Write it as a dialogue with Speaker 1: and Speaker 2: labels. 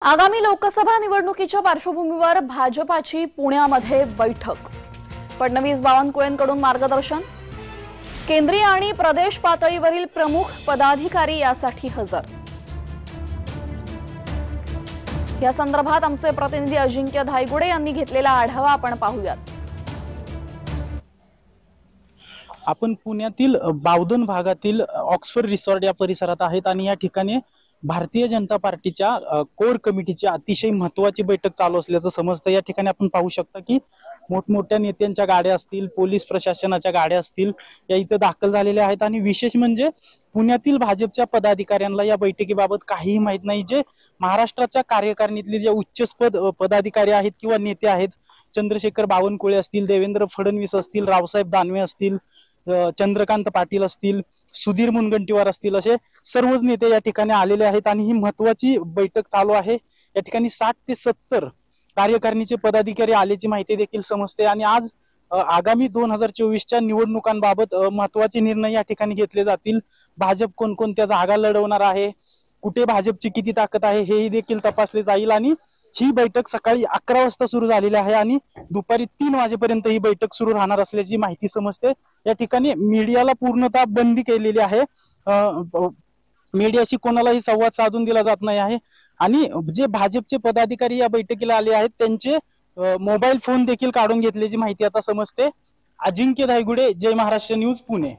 Speaker 1: आगामी लोकसभा निवडणुकीच्या पार्श्वभूमीवर भाजपाची पुण्यामध्ये बैठक। फडणवीस बावनकुळेंकडून मार्गदर्शन। केंद्रीय आणि प्रदेश पातळीवरील प्रमुख पदाधिकारी यासाठी हजर। या संदर्भात आमचे प्रतिनिधी अजिंक्य धायगुडे यांनी घेतलेला आढावा आपण पाहूयात।
Speaker 2: आपण पुण्यातील बावधन भागातील ऑक्सफर्ड रिसॉर्ट या परिसरात आहेत आणि या ठिकाणी भारतीय जनता पार्टीच्या कोर कमिटीची अतिशय महत्त्वाची बैठक चालू असल्याचं समजतं। या ठिकाणी आपण पाहू शकता की मोठमोठ्या नेत्यांच्या गाड्या असतील, पोलीस प्रशासनाच्या गाड्या असतील, या इथं दाखल झालेल्या आहेत। आणि विशेष म्हणजे पुण्यातील भाजपच्या पदाधिकाऱ्यांना या बैठकीबाबत काहीही माहित नाही। जे महाराष्ट्राच्या कार्यकारिणीतले जे उच्चपद पदाधिकारी आहेत किंवा नेते आहेत, चंद्रशेखर बावनकुळे असतील, देवेंद्र फडणवीस असतील, रावसाहेब दानवे असतील, चंद्रकांत पाटील असतील, सुधीर मुनगंटीवार असतील, असे सर्वच नेते या ठिकाणी आलेले आहेत आणि ही महत्त्वाची बैठक चालू आहे। या ठिकाणी 60 ते 70 कार्यकारिणीचे पदाधिकारी आल्याची माहिती देखील समजते आणि आज आगामी 2024च्या निवडणुकांबाबत महत्त्वाचे निर्णय या ठिकाणी घेतले जातील। भाजप कोणकोणत्या जागा लढवणार आहे, कुठे भाजपची किती ताकद आहे हेही देखील तपासले जाईल। आणि ही बैठक सकाळी 11 वाजता सुरू झालेली आहे आणि दुपारी 3 वाजेपर्यंत ही बैठक सुरू राहणार असल्याची माहिती समजते। या ठिकाणी मीडियाला पूर्णतः बंदी केलेली आहे। मीडियाशी कोणालाही संवाद साधून दिला जात नाही आहे आणि जे भाजपचे पदाधिकारी या बैठकीला आले आहेत त्यांचे मोबाईल फोन देखील काढून घेतल्याची माहिती आता समजते। अजिंक्य धायगुडे, जय महाराष्ट्र न्यूज, पुणे।